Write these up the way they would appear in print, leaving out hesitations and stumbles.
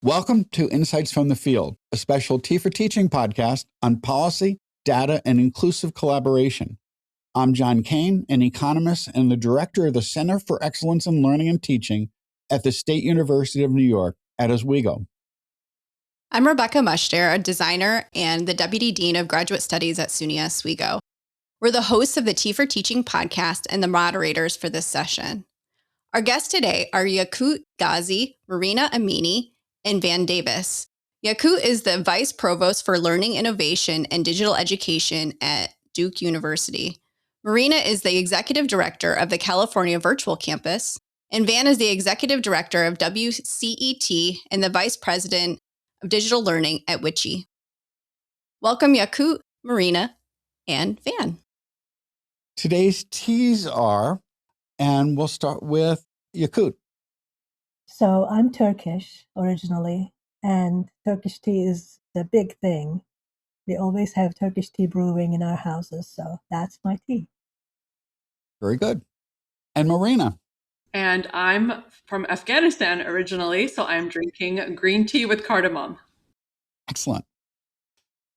Welcome to Insights from the Field, a special T for Teaching podcast on policy, data, and inclusive collaboration. I'm John Kane, an economist and the director of the Center for Excellence in Learning and Teaching at the State University of New York at Oswego. I'm Rebecca Mushter, a designer and the Deputy Dean of Graduate Studies at SUNY Oswego. We're the hosts of the T for Teaching podcast and the moderators for this session. Our guests today are Yakut Ghazi, Marina Amini, and Van Davis. Yakut is the Vice Provost for Learning Innovation and Digital Education at Duke University. Marina is the Executive Director of the California Virtual Campus, and Van is the Executive Director of WCET and the Vice President of Digital Learning at WICHE. Welcome, Yakut, Marina, and Van. Today's T's are, and we'll start with Yakut. So I'm Turkish originally, and Turkish tea is the big thing. We always have Turkish tea brewing in our houses, so that's my tea. Very good. And Marina. And I'm from Afghanistan originally, so I'm drinking green tea with cardamom. Excellent.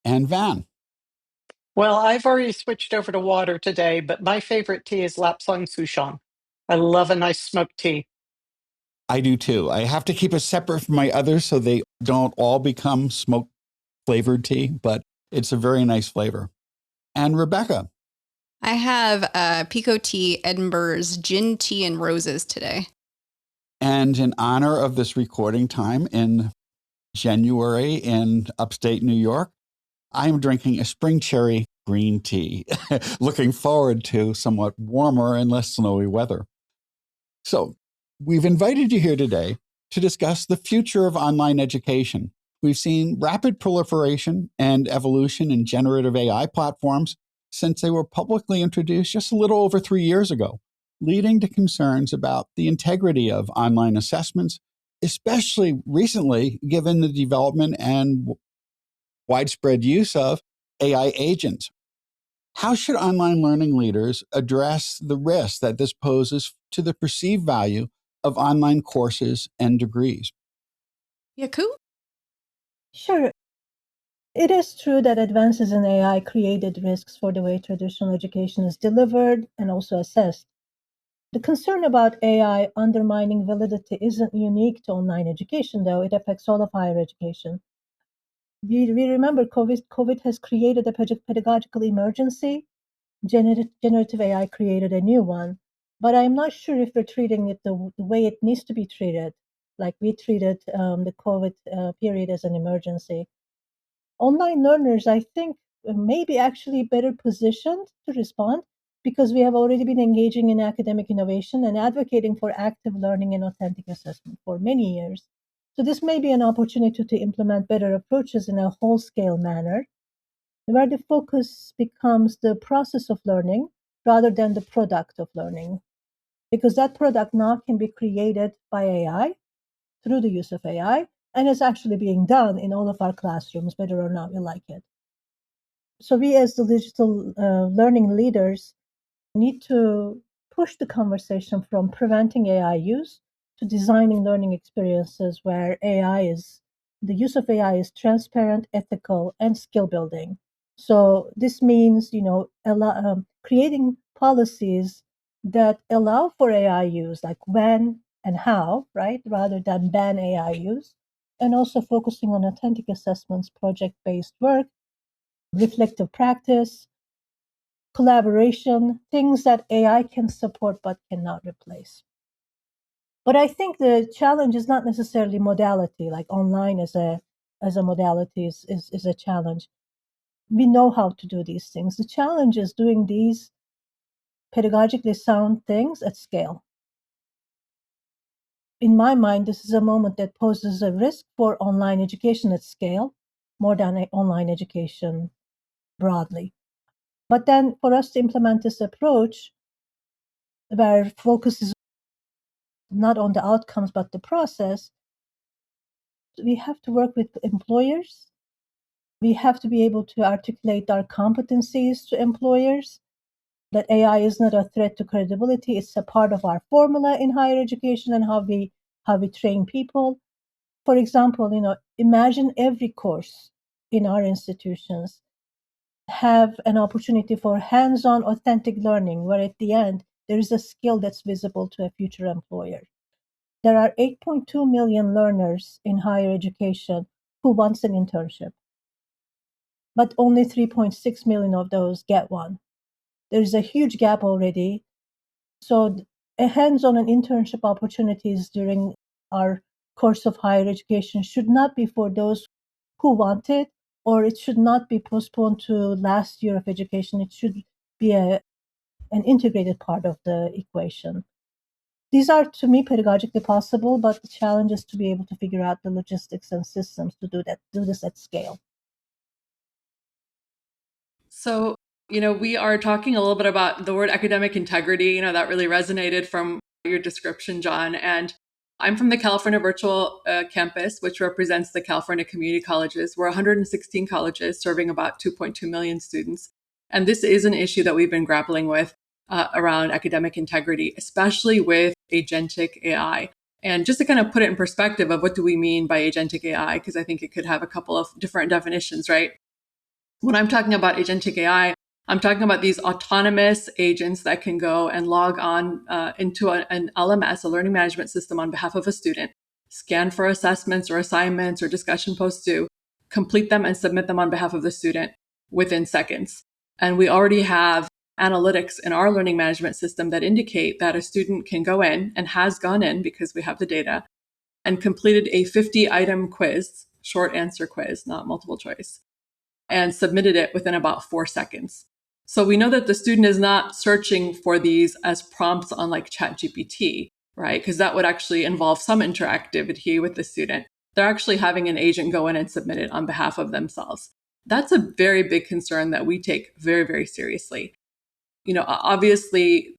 And Van. Well, I've already switched over to water today, but my favorite tea is Lapsang Souchong. I love a nice smoked tea. I do too. I have to keep it separate from my others so they don't all become smoke flavored tea, but it's a very nice flavor. And Rebecca. I have Pico Tea Edinburgh's Gin, Tea, and Roses today. And in honor of this recording time in January in upstate New York, I'm drinking a spring cherry green tea, looking forward to somewhat warmer and less snowy weather. So we've invited you here today to discuss the future of online education. We've seen rapid proliferation and evolution in generative AI platforms since they were publicly introduced just a little over 3 years ago, leading to concerns about the integrity of online assessments, especially recently given the development and widespread use of AI agents. How should online learning leaders address the risk that this poses to the perceived value of online courses and degrees? Yakut? Sure. It is true that advances in AI created risks for the way traditional education is delivered and also assessed. The concern about AI undermining validity isn't unique to online education, though. It affects all of higher education. We remember COVID has created a pedagogical emergency. Generative AI created a new one. But I'm not sure if we're treating it the way it needs to be treated, like we treated the COVID period as an emergency. Online learners, I think, may be actually better positioned to respond because we have already been engaging in academic innovation and advocating for active learning and authentic assessment for many years. So this may be an opportunity to implement better approaches in a whole-scale manner, where the focus becomes the process of learning rather than the product of learning, because that product now can be created by AI through the use of AI, and it's actually being done in all of our classrooms, whether or not we like it. So we as the digital learning leaders need to push the conversation from preventing AI use to designing learning experiences where the use of AI is transparent, ethical, and skill building. So this means, creating policies that allow for AI use, like when and how, right, rather than ban AI use, and also focusing on authentic assessments, project-based work, reflective practice, collaboration, things that AI can support but cannot replace. But I think the challenge is not necessarily modality, like online as a modality is a challenge. We know how to do these things. The challenge is doing these pedagogically sound things at scale. In my mind, this is a moment that poses a risk for online education at scale, more than online education broadly. But then for us to implement this approach, where focus is not on the outcomes but the process, we have to work with employers. We have to be able to articulate our competencies to employers, that AI is not a threat to credibility. It's a part of our formula in higher education and how we train people. For example, imagine every course in our institutions have an opportunity for hands-on authentic learning where at the end there is a skill that's visible to a future employer. There are 8.2 million learners in higher education who wants an internship, but only 3.6 million of those get one. There's a huge gap already. So a hands-on and internship opportunities during our course of higher education should not be for those who want it, or it should not be postponed to last year of education. It should be an integrated part of the equation. These are, to me, pedagogically possible, but the challenge is to be able to figure out the logistics and systems to do this at scale. So, we are talking a little bit about the word academic integrity. That really resonated from your description, John. And I'm from the California Virtual Campus, which represents the California community colleges. We're 116 colleges serving about 2.2 million students. And this is an issue that we've been grappling with around academic integrity, especially with agentic AI. And just to kind of put it in perspective of what do we mean by agentic AI, because I think it could have a couple of different definitions, right? When I'm talking about agentic AI, I'm talking about these autonomous agents that can go and log on into an LMS, a learning management system on behalf of a student, scan for assessments or assignments or discussion posts due, complete them and submit them on behalf of the student within seconds. And we already have analytics in our learning management system that indicate that a student can go in and has gone in because we have the data and completed a 50-item quiz, short answer quiz, not multiple choice, and submitted it within about 4 seconds. So we know that the student is not searching for these as prompts on like ChatGPT, right? Because that would actually involve some interactivity with the student. They're actually having an agent go in and submit it on behalf of themselves. That's a very big concern that we take very, very seriously. Obviously,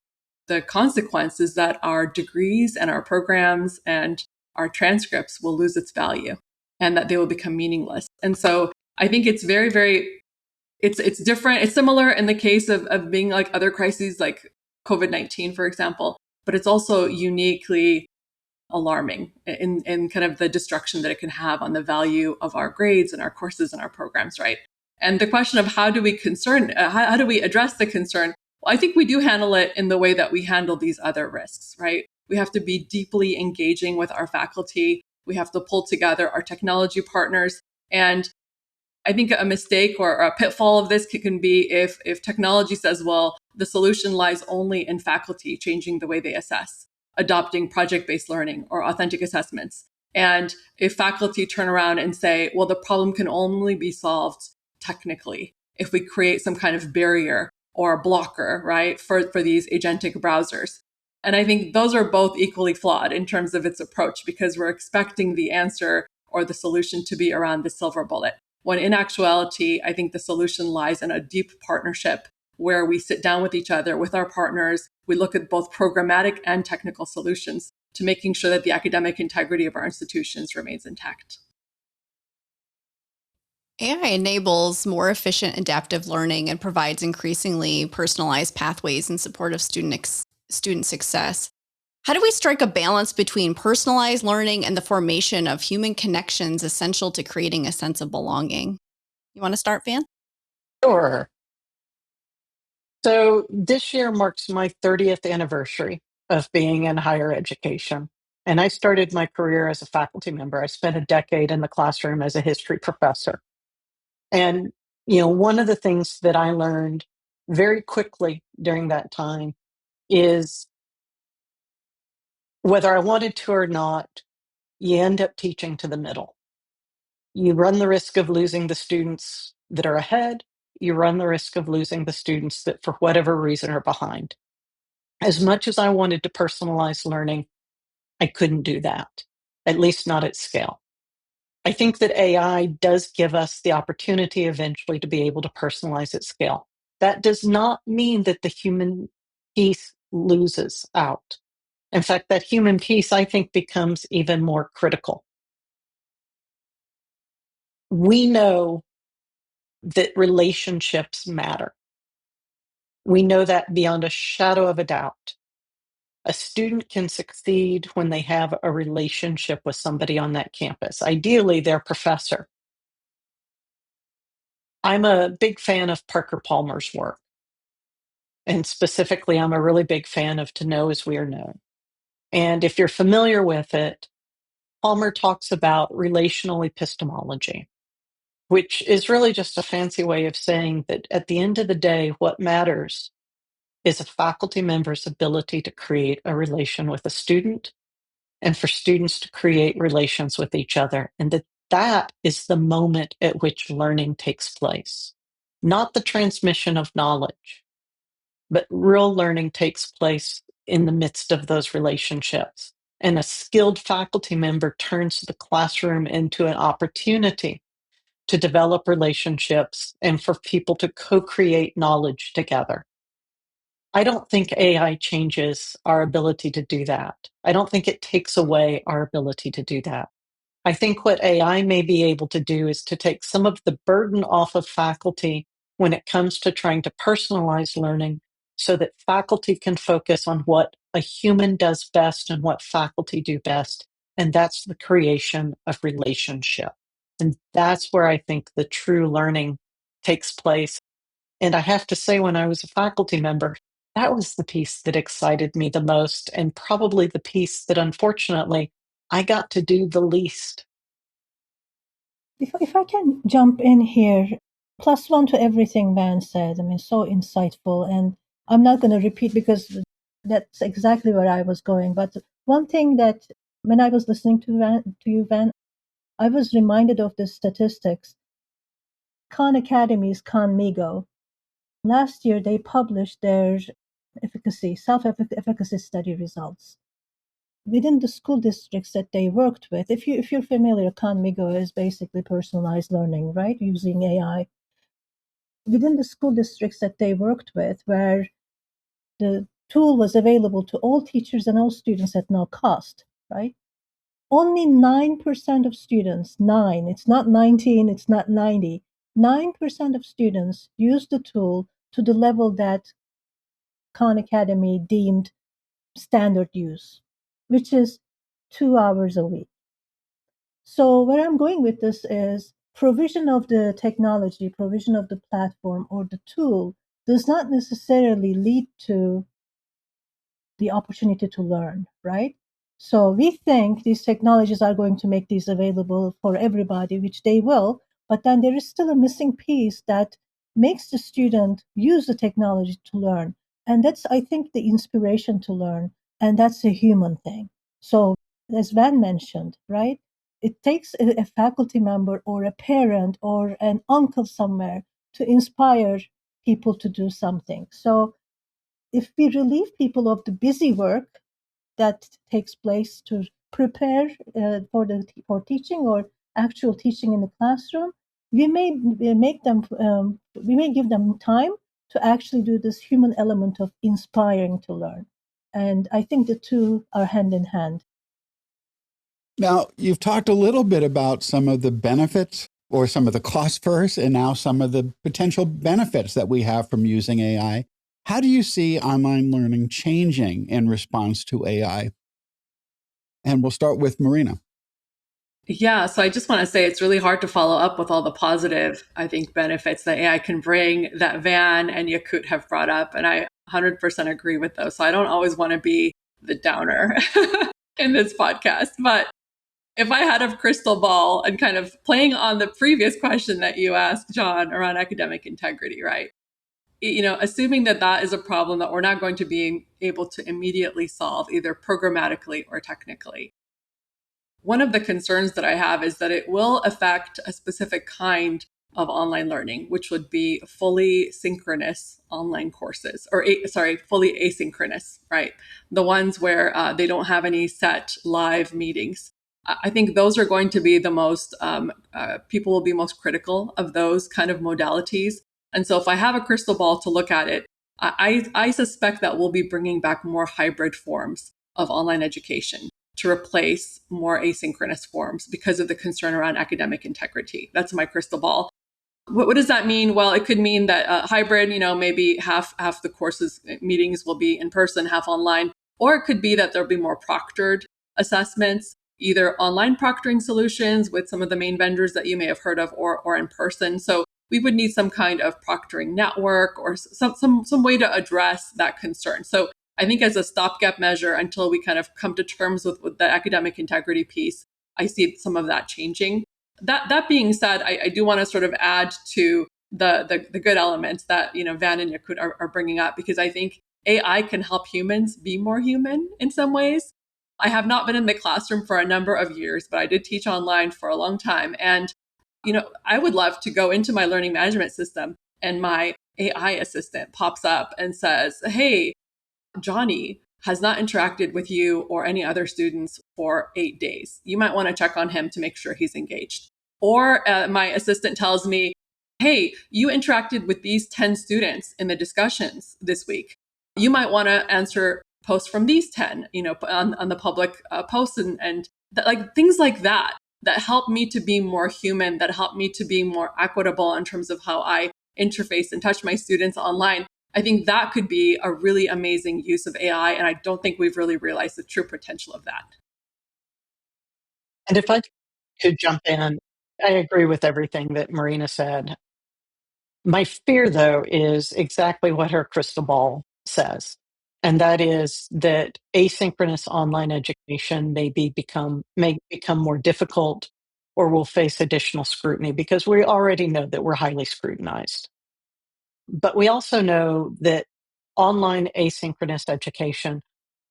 the consequence is that our degrees and our programs and our transcripts will lose its value and that they will become meaningless. And so I think it's very, very, it's different. It's similar in the case of being like other crises like COVID-19, for example, but it's also uniquely alarming in kind of the destruction that it can have on the value of our grades and our courses and our programs, right? And the question of how do we how do we address the concern? Well, I think we do handle it in the way that we handle these other risks, right? We have to be deeply engaging with our faculty. We have to pull together our technology partners. And I think a mistake or a pitfall of this can be if technology says, well, the solution lies only in faculty changing the way they assess, adopting project-based learning or authentic assessments. And if faculty turn around and say, well, the problem can only be solved technically if we create some kind of barrier or a blocker, right, for these agentic browsers. And I think those are both equally flawed in terms of its approach because we're expecting the answer or the solution to be around the silver bullet. When in actuality, I think the solution lies in a deep partnership where we sit down with each other, with our partners. We look at both programmatic and technical solutions to making sure that the academic integrity of our institutions remains intact. AI enables more efficient adaptive learning and provides increasingly personalized pathways in support of student success. How do we strike a balance between personalized learning and the formation of human connections essential to creating a sense of belonging? You want to start, Van? Sure. So this year marks my 30th anniversary of being in higher education. And I started my career as a faculty member. I spent a decade in the classroom as a history professor. And, one of the things that I learned very quickly during that time is whether I wanted to or not, you end up teaching to the middle. You run the risk of losing the students that are ahead. You run the risk of losing the students that, for whatever reason, are behind. As much as I wanted to personalize learning, I couldn't do that, at least not at scale. I think that AI does give us the opportunity eventually to be able to personalize at scale. That does not mean that the human piece loses out. In fact, that human piece, I think, becomes even more critical. We know that relationships matter. We know that beyond a shadow of a doubt. A student can succeed when they have a relationship with somebody on that campus, ideally their professor. I'm a big fan of Parker Palmer's work. And specifically, I'm a really big fan of To Know As We Are Known. And if you're familiar with it, Palmer talks about relational epistemology, which is really just a fancy way of saying that at the end of the day, what matters is a faculty member's ability to create a relation with a student and for students to create relations with each other. And that is the moment at which learning takes place, not the transmission of knowledge, but real learning takes place in the midst of those relationships. And a skilled faculty member turns the classroom into an opportunity to develop relationships and for people to co-create knowledge together. I don't think AI changes our ability to do that. I don't think it takes away our ability to do that. I think what AI may be able to do is to take some of the burden off of faculty when it comes to trying to personalize learning so that faculty can focus on what a human does best and what faculty do best. And that's the creation of relationship. And that's where I think the true learning takes place. And I have to say, when I was a faculty member, that was the piece that excited me the most, and probably the piece that unfortunately I got to do the least. If I can jump in here, plus one to everything Van said. I mean, so insightful. And I'm not going to repeat because that's exactly where I was going. But one thing that when I was listening to you, Van, I was reminded of the statistics. Khan Academy's Khan Migo. Last year, they published their self-efficacy study results. Within the school districts that they worked with, if you're familiar, Khan Migo is basically personalized learning, right, using AI. Within the school districts that they worked with, where the tool was available to all teachers and all students at no cost, right? Only 9% of students, it's not 19, it's not 90, 9% of students used the tool to the level that Khan Academy deemed standard use, which is 2 hours a week. So where I'm going with this is provision of the technology, provision of the platform or the tool does not necessarily lead to the opportunity to learn, right? So we think these technologies are going to make these available for everybody, which they will, but then there is still a missing piece that makes the student use the technology to learn. And that's, I think, the inspiration to learn. And that's a human thing. So as Van mentioned, right? It takes a faculty member or a parent or an uncle somewhere to inspire people to do something. So if we relieve people of the busy work that takes place to prepare for teaching or actual teaching in the classroom, we may we may give them time to actually do this human element of inspiring to learn. And I think the two are hand in hand. Now, you've talked a little bit about some of the benefits or some of the costs first, and now some of the potential benefits that we have from using AI. How do you see online learning changing in response to AI? And we'll start with Marina. Yeah, so I just want to say it's really hard to follow up with all the positive, I think, benefits that AI can bring that Van and Yakut have brought up. And I 100% agree with those. So I don't always want to be the downer in this podcast. But if I had a crystal ball and kind of playing on the previous question that you asked, John, around academic integrity, right? Assuming that that is a problem that we're not going to be able to immediately solve, either programmatically or technically. One of the concerns that I have is that it will affect a specific kind of online learning, which would be fully synchronous online courses, fully asynchronous, right? The ones where they don't have any set live meetings. I think those are going to be the most, people will be most critical of those kind of modalities. And so if I have a crystal ball to look at it, I suspect that we'll be bringing back more hybrid forms of online education to replace more asynchronous forms because of the concern around academic integrity. That's my crystal ball. What does that mean? Well, it could mean that hybrid, maybe half the courses meetings will be in person, half online. Or it could be that there'll be more proctored assessments, either online proctoring solutions with some of the main vendors that you may have heard of, or in person. So we would need some kind of proctoring network or some way to address that concern. So I think as a stopgap measure until we kind of come to terms with the academic integrity piece, I see some of that changing. That being said, I do want to sort of add to the good elements that Van and Yakut are bringing up, because I think AI can help humans be more human in some ways. I have not been in the classroom for a number of years, but I did teach online for a long time. And I would love to go into my learning management system and my AI assistant pops up and says, "Hey, Johnny has not interacted with you or any other students for 8 days. You might want to check on him to make sure he's engaged." Or my assistant tells me, "Hey, you interacted with these 10 students in the discussions this week. You might want to answer posts from these 10, on the public posts and like things like that help me to be more human, that help me to be more equitable in terms of how I interface and touch my students online." I think that could be a really amazing use of AI. And I don't think we've really realized the true potential of that. And if I could jump in, I agree with everything that Marina said. My fear, though, is exactly what her crystal ball says. And that is that asynchronous online education may become more difficult or will face additional scrutiny, because we already know that we're highly scrutinized. But we also know that online asynchronous education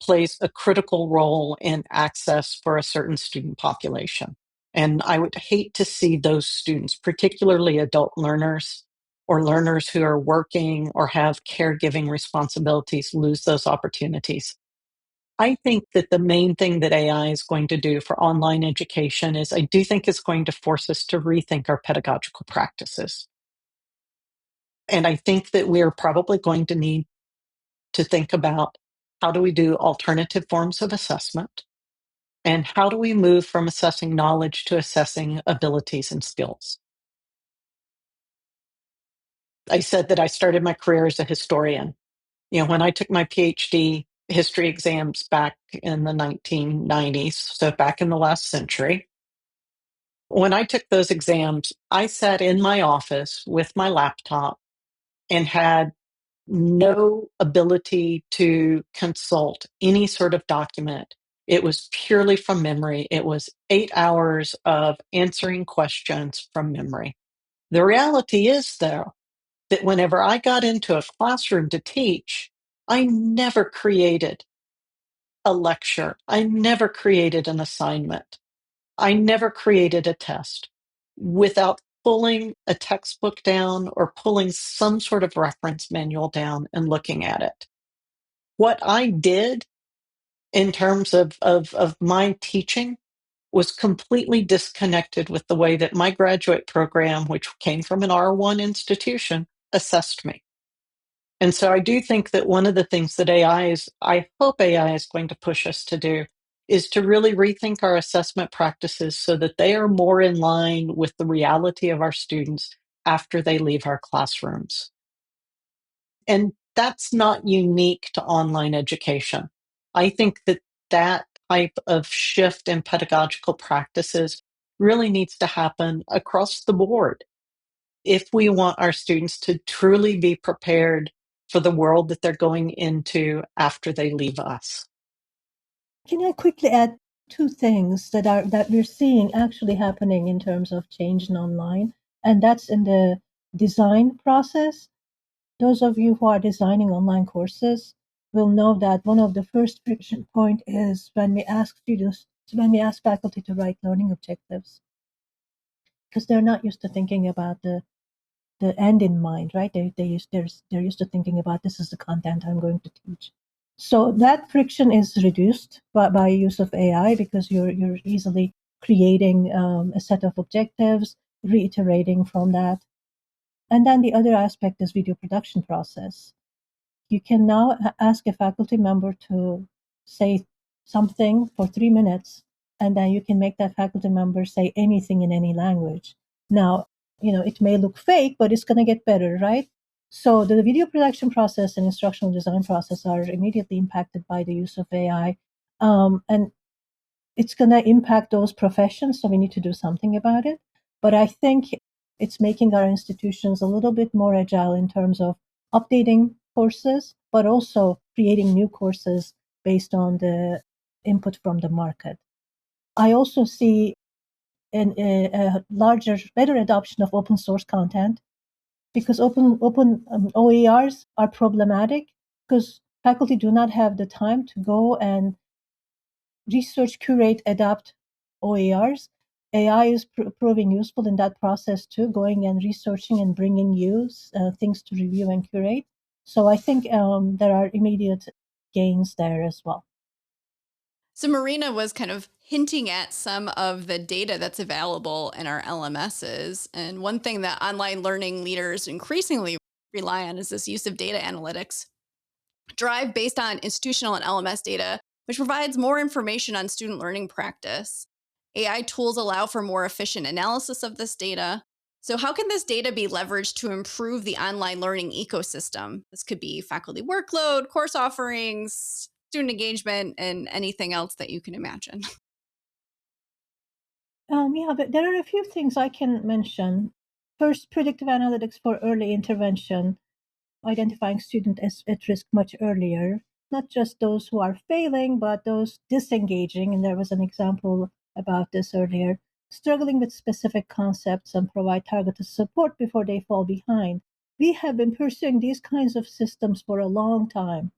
plays a critical role in access for a certain student population. And I would hate to see those students, particularly adult learners or learners who are working or have caregiving responsibilities, lose those opportunities. I think that the main thing that AI is going to do for online education is I do think it's going to force us to rethink our pedagogical practices. And I think that we're probably going to need to think about how do we do alternative forms of assessment, and how do we move from assessing knowledge to assessing abilities and skills. I said that I started my career as a historian. When I took my PhD history exams back in the 1990s, so back in the last century, when I took those exams, I sat in my office with my laptop and had no ability to consult any sort of document. It was purely from memory. It was 8 hours of answering questions from memory. The reality is, though, that whenever I got into a classroom to teach, I never created a lecture. I never created an assignment. I never created a test without pulling a textbook down or pulling some sort of reference manual down and looking at it. What I did in terms of my teaching was completely disconnected with the way that my graduate program, which came from an R1 institution, assessed me. And so I do think that one of the things that I hope AI is going to push us to do is to really rethink our assessment practices so that they are more in line with the reality of our students after they leave our classrooms. And that's not unique to online education. I think that that type of shift in pedagogical practices really needs to happen across the board if we want our students to truly be prepared for the world that they're going into after they leave us. Can I quickly add two things that we're seeing actually happening in terms of change in online, and that's in the design process. Those of you who are designing online courses will know that one of the first friction point is when we ask faculty to write learning objectives, because they're not used to thinking about the end in mind, right? They're used to thinking about this is the content I'm going to teach. So that friction is reduced by use of AI, because you're easily creating a set of objectives, reiterating from that. And then the other aspect is video production process. You can now ask a faculty member to say something for 3 minutes, and then you can make that faculty member say anything in any language. Now, it may look fake, but it's going to get better, right? So the video production process and instructional design process are immediately impacted by the use of AI. And it's going to impact those professions, so we need to do something about it. But I think it's making our institutions a little bit more agile in terms of updating courses, but also creating new courses based on the input from the market. I also see a larger, better adoption of open source content because open OERs are problematic because faculty do not have the time to go and research, curate, adapt OERs. AI is proving useful in that process too, going and researching and bringing you things to review and curate. So I think there are immediate gains there as well. So Marina was kind of hinting at some of the data that's available in our LMSs. And one thing that online learning leaders increasingly rely on is this use of data analytics, derived based on institutional and LMS data, which provides more information on student learning practice. AI tools allow for more efficient analysis of this data. So, how can this data be leveraged to improve the online learning ecosystem? This could be faculty workload, course offerings, student engagement, and anything else that you can imagine. Yeah, but there are a few things I can mention. First, predictive analytics for early intervention, identifying students at risk much earlier, not just those who are failing, but those disengaging. And there was an example about this earlier, struggling with specific concepts and provide targeted support before they fall behind. We have been pursuing these kinds of systems for a long time.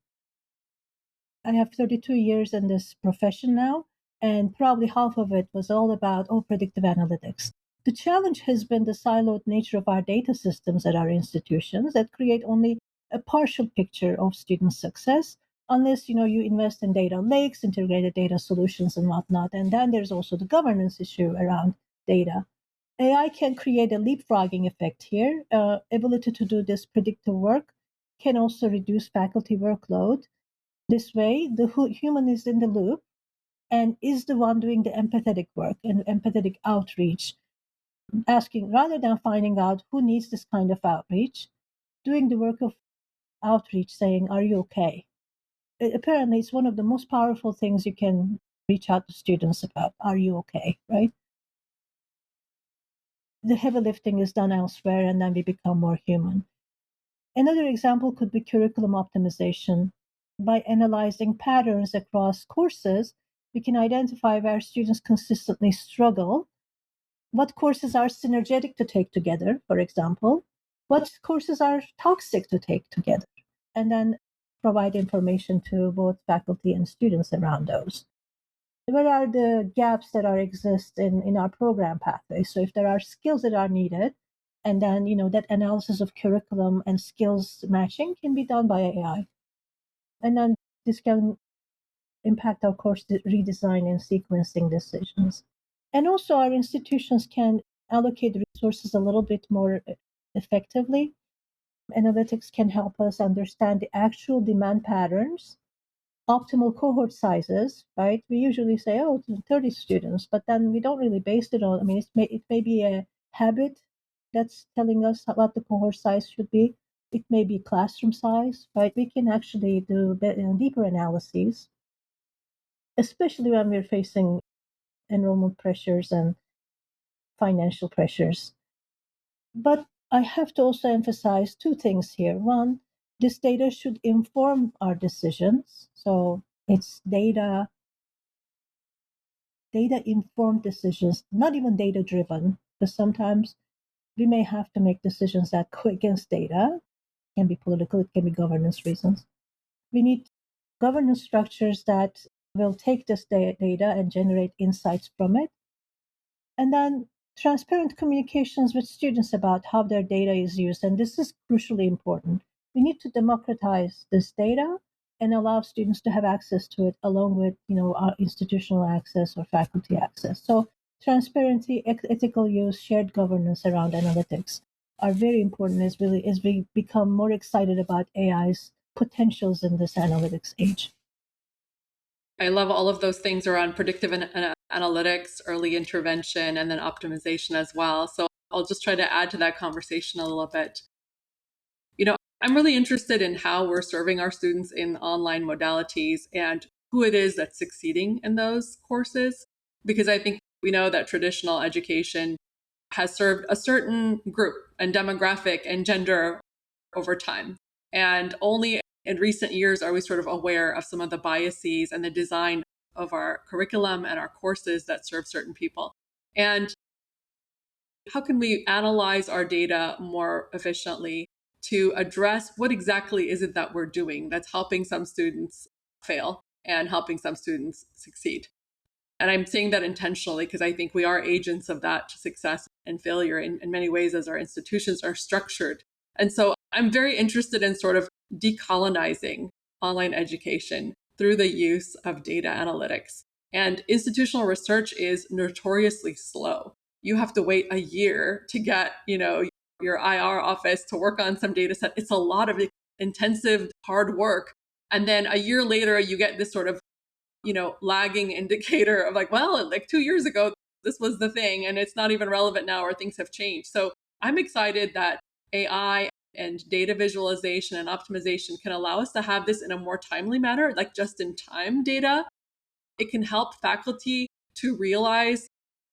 I have 32 years in this profession now, and probably half of it was all about predictive analytics. The challenge has been the siloed nature of our data systems at our institutions that create only a partial picture of student success unless you invest in data lakes, integrated data solutions and whatnot. And then there's also the governance issue around data. AI can create a leapfrogging effect here. Ability to do this predictive work can also reduce faculty workload. This way, the human is in the loop and is the one doing the empathetic work and empathetic outreach, asking rather than finding out who needs this kind of outreach, doing the work of outreach, saying, "Are you okay?" Apparently, it's one of the most powerful things you can reach out to students about. Are you okay? Right? The heavy lifting is done elsewhere, and then we become more human. Another example could be curriculum optimization. By analyzing patterns across courses, we can identify where students consistently struggle, what courses are synergetic to take together, for example, what courses are toxic to take together, and then provide information to both faculty and students around those. Where are the gaps that exist in our program pathway? So if there are skills that are needed, and then that analysis of curriculum and skills matching can be done by AI. And then this can impact our course redesign and sequencing decisions. And also our institutions can allocate resources a little bit more effectively. Analytics can help us understand the actual demand patterns, optimal cohort sizes, right? We usually say, 30 students, but then we don't really base it on, I mean, it may be a habit that's telling us what the cohort size should be. It may be classroom size, right? We can actually do deeper analyses, especially when we're facing enrollment pressures and financial pressures. But I have to also emphasize two things here. One, this data should inform our decisions. So it's data informed decisions, not even data driven, because sometimes we may have to make decisions that go against data. It can be political, it can be governance reasons. We need governance structures that will take this data and generate insights from it. And then transparent communications with students about how their data is used. And this is crucially important. We need to democratize this data and allow students to have access to it along with our institutional access or faculty access. So transparency, ethical use, shared governance around analytics are very important as we become more excited about AI's potentials in this analytics age. I love all of those things around predictive analytics, early intervention, and then optimization as well. So I'll just try to add to that conversation a little bit. I'm really interested in how we're serving our students in online modalities and who it is that's succeeding in those courses. Because I think we know that traditional education has served a certain group and demographic and gender over time. And only in recent years are we sort of aware of some of the biases and the design of our curriculum and our courses that serve certain people. And how can we analyze our data more efficiently to address what exactly is it that we're doing that's helping some students fail and helping some students succeed? And I'm saying that intentionally because I think we are agents of that success and failure in many ways as our institutions are structured. And so I'm very interested in sort of decolonizing online education through the use of data analytics. And institutional research is notoriously slow. You have to wait a year to get, your IR office to work on some data set. It's a lot of intensive, hard work. And then a year later, you get this sort of lagging indicator of like, well, like 2 years ago, this was the thing, and it's not even relevant now, or things have changed. So I'm excited that AI and data visualization and optimization can allow us to have this in a more timely manner, like just in time data. It can help faculty to realize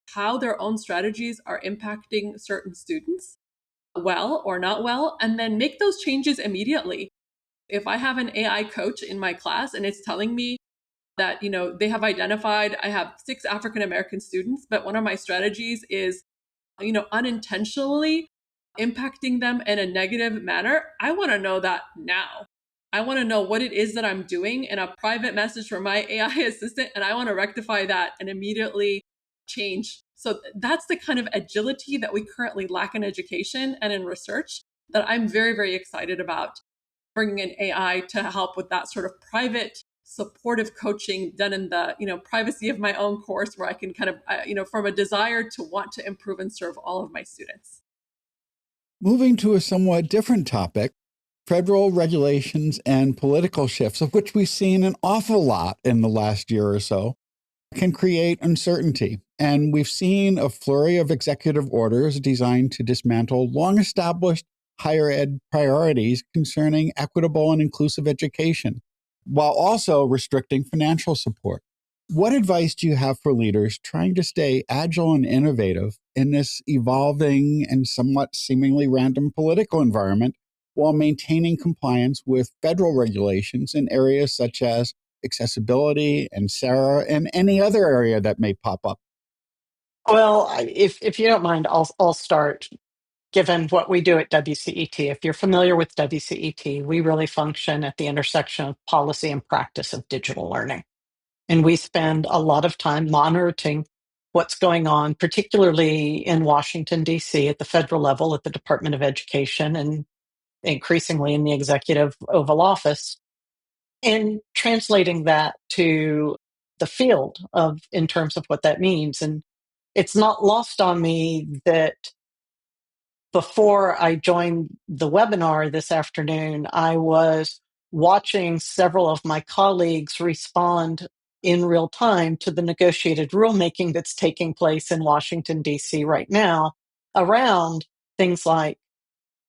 how their own strategies are impacting certain students well or not well, and then make those changes immediately. If I have an AI coach in my class and it's telling me that they have identified I have 6 African American students, but one of my strategies is unintentionally impacting them in a negative manner, I want to know that now. I want to know what it is that I'm doing in a private message from my AI assistant, and I want to rectify that and immediately change. So that's the kind of agility that we currently lack in education and in research that I'm very, very excited about, bringing in AI to help with that sort of private supportive coaching done in the privacy of my own course, where I can kind of from a desire to want to improve and serve all of my students. Moving to a somewhat different topic, federal regulations and political shifts, of which we've seen an awful lot in the last year or so, can create uncertainty. And we've seen a flurry of executive orders designed to dismantle long-established higher ed priorities concerning equitable and inclusive education, while also restricting financial support. What advice do you have for leaders trying to stay agile and innovative in this evolving and somewhat seemingly random political environment while maintaining compliance with federal regulations in areas such as accessibility and SARA and any other area that may pop up? Well, if you don't mind, I'll start. Given what we do at WCET, if you're familiar with WCET, we really function at the intersection of policy and practice of digital learning. And we spend a lot of time monitoring what's going on, particularly in Washington, D.C., at the federal level, at the Department of Education, and increasingly in the Executive Oval Office, and translating that to the field in terms of what that means. And it's not lost on me that before I joined the webinar this afternoon, I was watching several of my colleagues respond in real time to the negotiated rulemaking that's taking place in Washington, D.C. right now around things like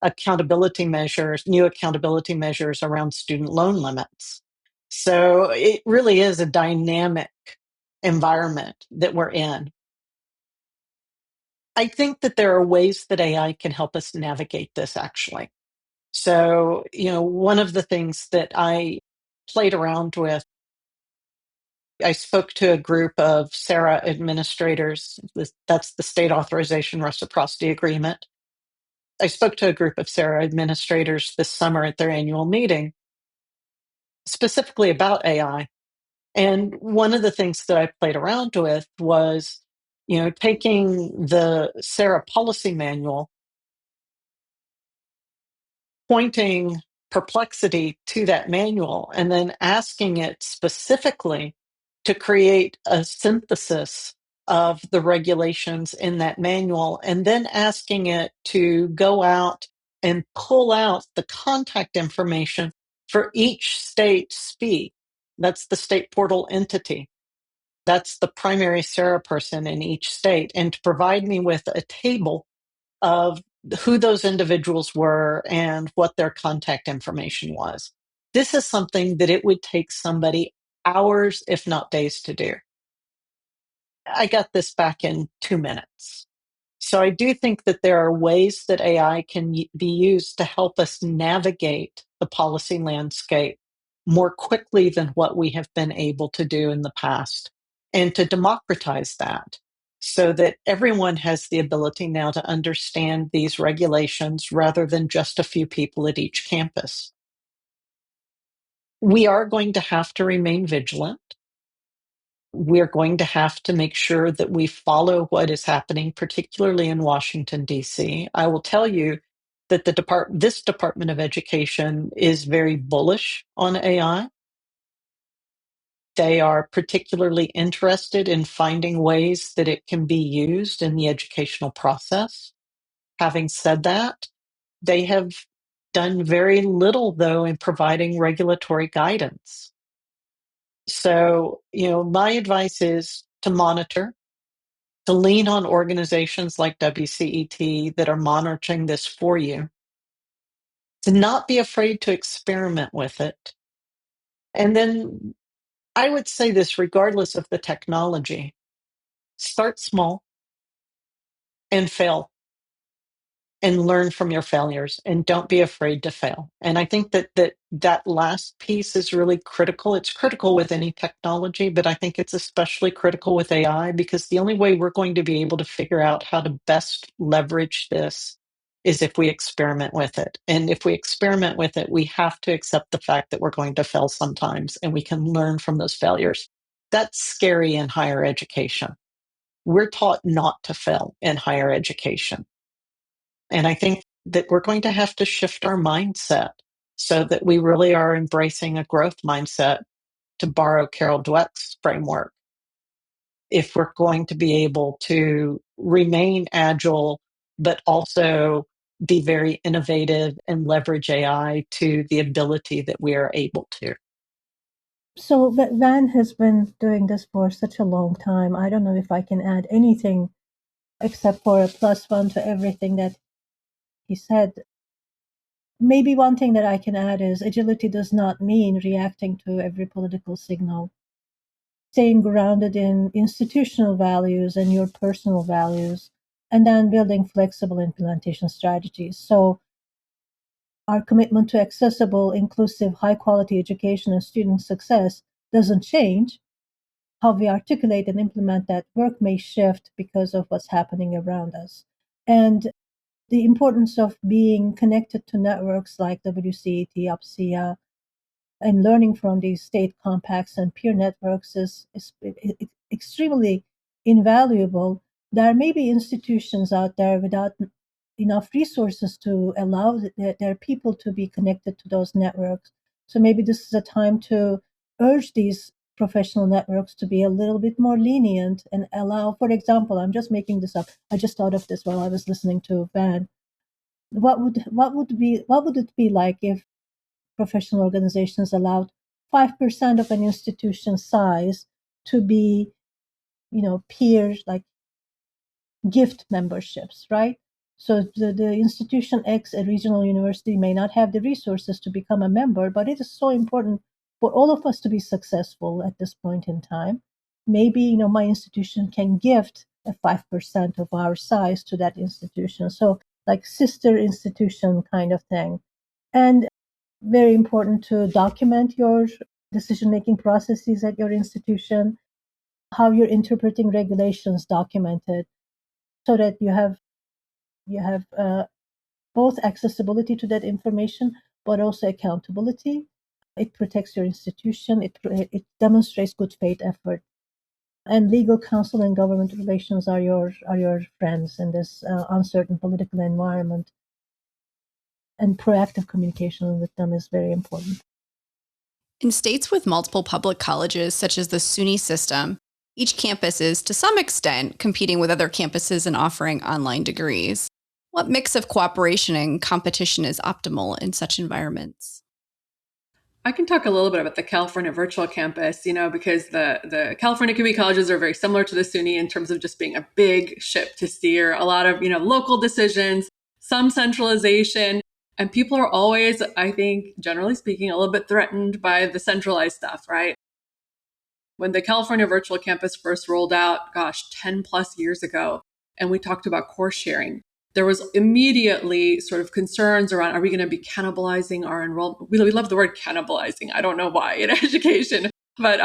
accountability measures, new accountability measures around student loan limits. So it really is a dynamic environment that we're in. I think that there are ways that AI can help us navigate this, actually. So, one of the things that I played around with, I spoke to a group of SARA administrators. That's the State Authorization Reciprocity Agreement. I spoke to a group of SARA administrators this summer at their annual meeting, specifically about AI. And one of the things that I played around with was, taking the SARA policy manual, pointing Perplexity to that manual, and then asking it specifically to create a synthesis of the regulations in that manual, and then asking it to go out and pull out the contact information for each state SPE. That's the state portal entity. That's the primary SARA person in each state, and to provide me with a table of who those individuals were and what their contact information was. This is something that it would take somebody hours, if not days, to do. I got this back in 2 minutes. So I do think that there are ways that AI can be used to help us navigate the policy landscape more quickly than what we have been able to do in the past, and to democratize that so that everyone has the ability now to understand these regulations rather than just a few people at each campus. We are going to have to remain vigilant. We're going to have to make sure that we follow what is happening, particularly in Washington, D.C. I will tell you that this Department of Education is very bullish on AI. They are particularly interested in finding ways that it can be used in the educational process. Having said that, they have done very little, though, in providing regulatory guidance. So, my advice is to monitor, to lean on organizations like WCET that are monitoring this for you, to not be afraid to experiment with it. And then I would say this, regardless of the technology, start small and fail and learn from your failures, and don't be afraid to fail. And I think that last piece is really critical. It's critical with any technology, but I think it's especially critical with AI, because the only way we're going to be able to figure out how to best leverage this is if we experiment with it. And if we experiment with it, we have to accept the fact that we're going to fail sometimes, and we can learn from those failures. That's scary in higher education. We're taught not to fail in higher education. And I think that we're going to have to shift our mindset so that we really are embracing a growth mindset, to borrow Carol Dweck's framework, if we're going to be able to remain agile, but also be very innovative and leverage AI to the ability that we are able to. So Van has been doing this for such a long time. I don't know if I can add anything except for a plus one to everything that he said. Maybe one thing that I can add is agility does not mean reacting to every political signal. Staying grounded in institutional values and your personal values, and then building flexible implementation strategies. So our commitment to accessible, inclusive, high quality education and student success doesn't change. How we articulate and implement that work may shift because of what's happening around us. And the importance of being connected to networks like WCET, UPSIA, and learning from these state compacts and peer networks is extremely invaluable. There may be institutions out there without enough resources to allow their people to be connected to those networks. So maybe this is a time to urge these professional networks to be a little bit more lenient and allow, for example, I'm just making this up. I just thought of this while I was listening to Van. What would it be like if professional organizations allowed 5% of an institution's size to be, peers, like gift memberships, right? So the institution X, a regional university, may not have the resources to become a member, but it is so important for all of us to be successful at this point in time. Maybe, my institution can gift a 5% of our size to that institution. So like sister institution kind of thing. And very important to document your decision-making processes at your institution, how you're interpreting regulations documented, so that you have both accessibility to that information, but also accountability. It protects your institution. It demonstrates good faith effort. And legal counsel and government relations are your friends in this uncertain political environment. And proactive communication with them is very important. In states with multiple public colleges, such as the SUNY system, each campus is, to some extent, competing with other campuses and offering online degrees. What mix of cooperation and competition is optimal in such environments? I can talk a little bit about the California virtual campus, because the California community colleges are very similar to the SUNY in terms of just being a big ship to steer a lot of, local decisions, some centralization. And people are always, I think, generally speaking, a little bit threatened by the centralized stuff, right? When the California Virtual Campus first rolled out, 10 plus years ago, and we talked about course sharing, there was immediately sort of concerns around, are we going to be cannibalizing our enrollment? We love the word cannibalizing. I don't know why in education, but,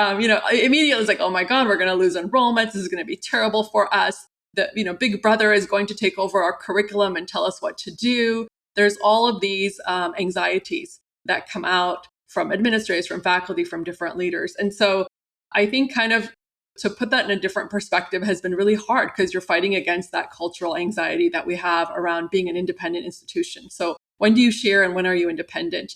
immediately it's like, oh my God, we're going to lose enrollments. This is going to be terrible for us. Big Brother is going to take over our curriculum and tell us what to do. There's all of these anxieties that come out from administrators, from faculty, from different leaders. And so I think kind of to put that in a different perspective has been really hard because you're fighting against that cultural anxiety that we have around being an independent institution. So when do you share and when are you independent?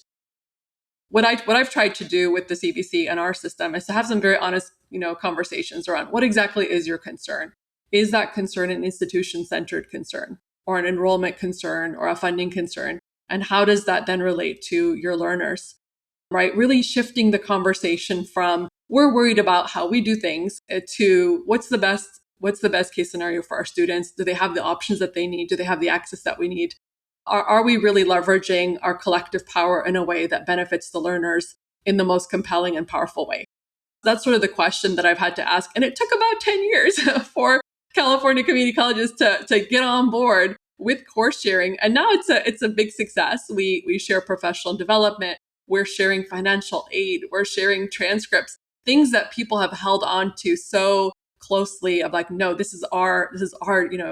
What I've tried to do with the CVC and our system is to have some very honest, conversations around what exactly is your concern. Is that concern an institution-centered concern or an enrollment concern or a funding concern? And how does that then relate to your learners? Right? Really shifting the conversation from we're worried about how we do things to what's the best case scenario for our students? Do they have the options that they need? Do they have the access that we need? Are we really leveraging our collective power in a way that benefits the learners in the most compelling and powerful way? That's sort of the question that I've had to ask. And it took about 10 years for California community colleges to get on board with course sharing. And now it's a big success. We share professional development. We're sharing financial aid. We're sharing transcripts, things that people have held on to so closely of like, no, this is our,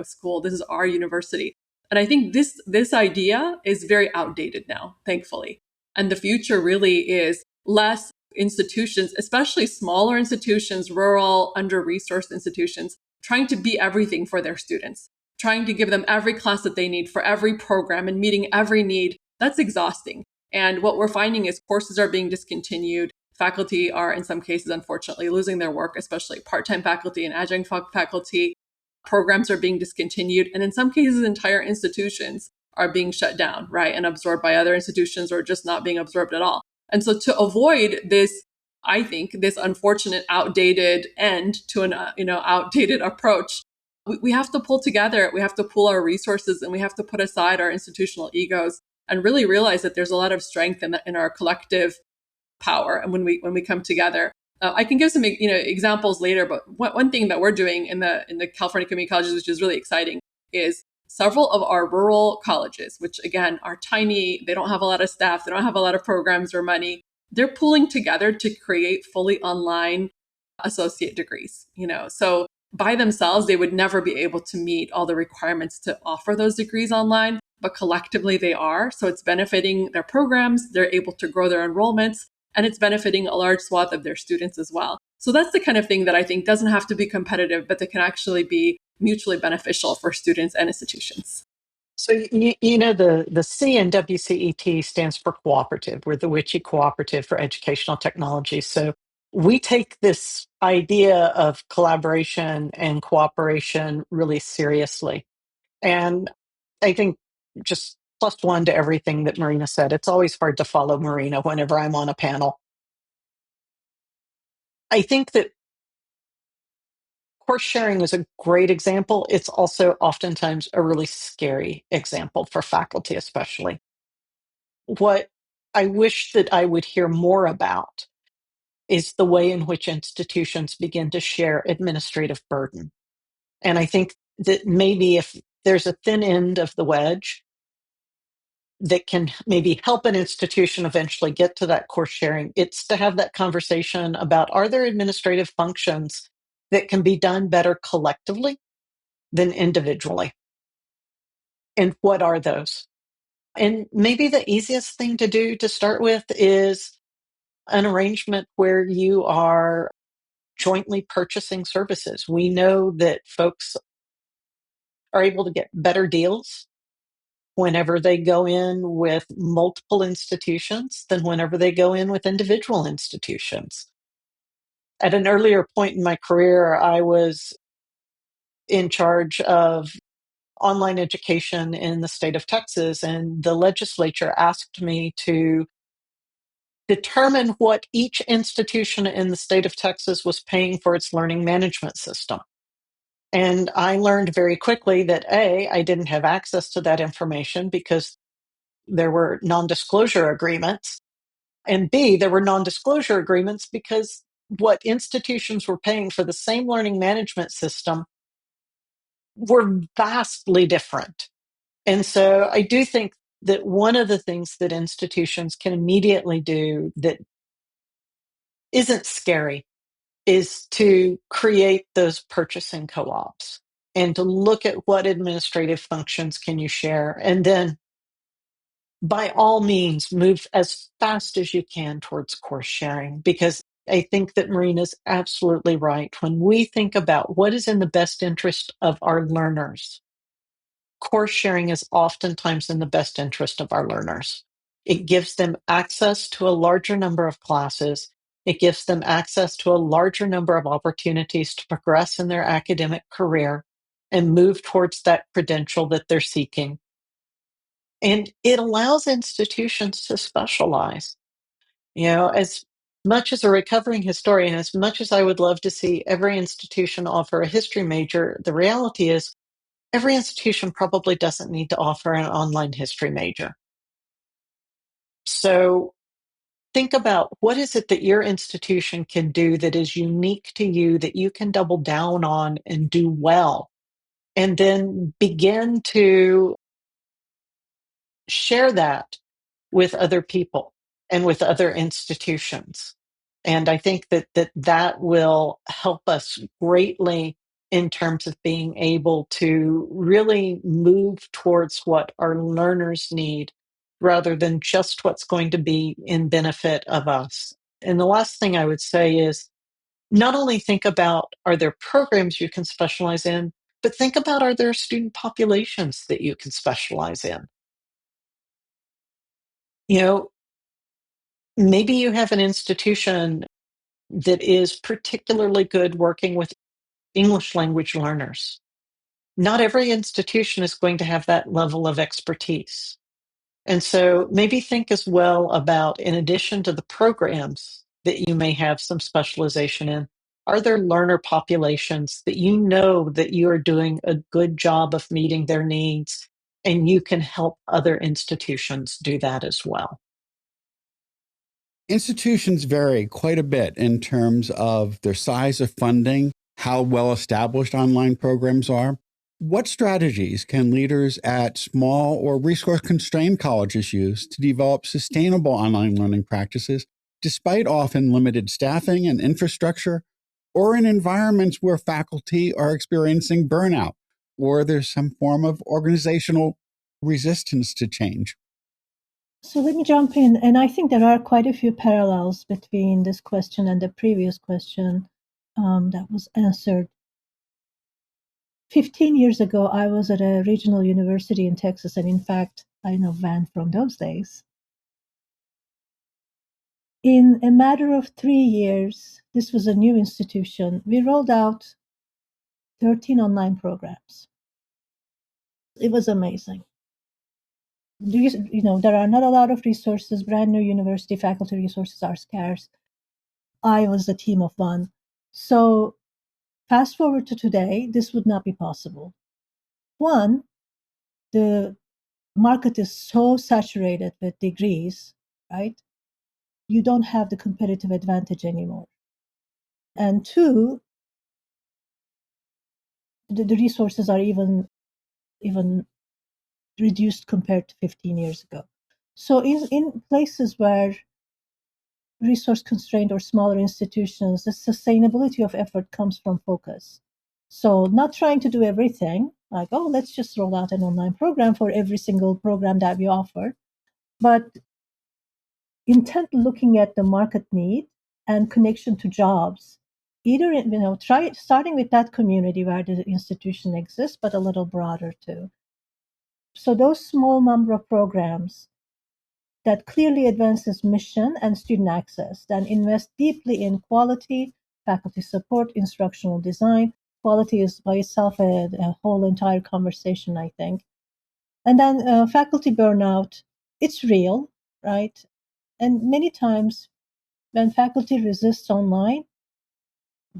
school. This is our university. And I think this idea is very outdated now, thankfully. And the future really is less institutions, especially smaller institutions, rural, under-resourced institutions, trying to be everything for their students, trying to give them every class that they need for every program and meeting every need. That's exhausting. And what we're finding is courses are being discontinued. Faculty are, in some cases, unfortunately, losing their work, especially part-time faculty and adjunct faculty. Programs are being discontinued. And in some cases, entire institutions are being shut down, right? And absorbed by other institutions or just not being absorbed at all. And so to avoid this, I think, this unfortunate outdated end to an, outdated approach, we have to pull together. We have to pool our resources and we have to put aside our institutional egos and really realize that there's a lot of strength in our collective power. And when we come together, I can give some examples later. But one thing that we're doing in the California community colleges, which is really exciting, is several of our rural colleges, which again are tiny, they don't have a lot of staff, they don't have a lot of programs or money. They're pooling together to create fully online associate degrees. So by themselves, they would never be able to meet all the requirements to offer those degrees online, but collectively they are. So it's benefiting their programs, they're able to grow their enrollments, and it's benefiting a large swath of their students as well. So that's the kind of thing that I think doesn't have to be competitive, but that can actually be mutually beneficial for students and institutions. So, the C in WCET stands for cooperative. We're the Witchy Cooperative for Educational Technology. So we take this idea of collaboration and cooperation really seriously. And I think just plus one to everything that Marina said. It's always hard to follow Marina whenever I'm on a panel. I think that course sharing is a great example. It's also oftentimes a really scary example for faculty, especially. What I wish that I would hear more about is the way in which institutions begin to share administrative burden. And I think that maybe if there's a thin end of the wedge that can maybe help an institution eventually get to that course sharing, it's to have that conversation about, are there administrative functions that can be done better collectively than individually? And what are those? And maybe the easiest thing to do to start with is an arrangement where you are jointly purchasing services. We know that folks are able to get better deals whenever they go in with multiple institutions than whenever they go in with individual institutions. At an earlier point in my career, I was in charge of online education in the state of Texas, and the legislature asked me to determine what each institution in the state of Texas was paying for its learning management system. And I learned very quickly that A, I didn't have access to that information because there were non-disclosure agreements. And B, there were non-disclosure agreements because what institutions were paying for the same learning management system were vastly different. And so I do think that one of the things that institutions can immediately do that isn't scary is to create those purchasing co-ops and to look at what administrative functions can you share. And then by all means, move as fast as you can towards course sharing, because I think that Marina's absolutely right. When we think about what is in the best interest of our learners, course sharing is oftentimes in the best interest of our learners. It gives them access to a larger number of classes. It gives them access to a larger number of opportunities to progress in their academic career and move towards that credential that they're seeking. And it allows institutions to specialize. As much as a recovering historian, as much as I would love to see every institution offer a history major, the reality is every institution probably doesn't need to offer an online history major. So think about what is it that your institution can do that is unique to you that you can double down on and do well, and then begin to share that with other people and with other institutions. And I think that will help us greatly in terms of being able to really move towards what our learners need rather than just what's going to be in benefit of us. And the last thing I would say is not only think about are there programs you can specialize in, but think about are there student populations that you can specialize in. You know, maybe you have an institution that is particularly good working with English language learners. Not every institution is going to have that level of expertise. And so maybe think as well about, in addition to the programs that you may have some specialization in, are there learner populations that you know that you are doing a good job of meeting their needs and you can help other institutions do that as well? Institutions vary quite a bit in terms of their size of funding, how well established online programs are. What strategies can leaders at small or resource constrained colleges use to develop sustainable online learning practices, despite often limited staffing and infrastructure, or in environments where faculty are experiencing burnout, or there's some form of organizational resistance to change? So let me jump in. And I think there are quite a few parallels between this question and the previous question that was answered. 15 years ago, I was at a regional university in Texas. And in fact, I know Van from those days. In a matter of 3 years, this was a new institution. We rolled out 13 online programs. It was amazing. There are not a lot of resources. Brand new university faculty resources are scarce. I was the team of one. So fast forward to today, this would not be possible. One, the market is so saturated with degrees, right? You don't have the competitive advantage anymore. And two, the resources are even reduced compared to 15 years ago. So in places where resource constrained or smaller institutions, the sustainability of effort comes from focus. So not trying to do everything, like, oh, let's just roll out an online program for every single program that we offer, but intently looking at the market need and connection to jobs. Either, try starting with that community where the institution exists, but a little broader too. So those small number of programs that clearly advances mission and student access, then invest deeply in quality, faculty support, instructional design. Quality is by itself a whole entire conversation, I think. And then faculty burnout, it's real, right? And many times when faculty resists online,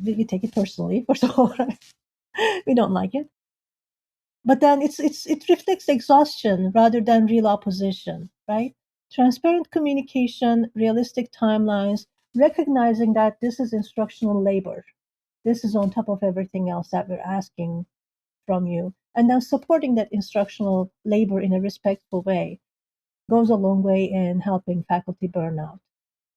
we take it personally, first of all, right? We don't like it. But then it reflects exhaustion rather than real opposition, right? Transparent communication, realistic timelines, recognizing that this is instructional labor. This is on top of everything else that we're asking from you. And then supporting that instructional labor in a respectful way goes a long way in helping faculty burnout.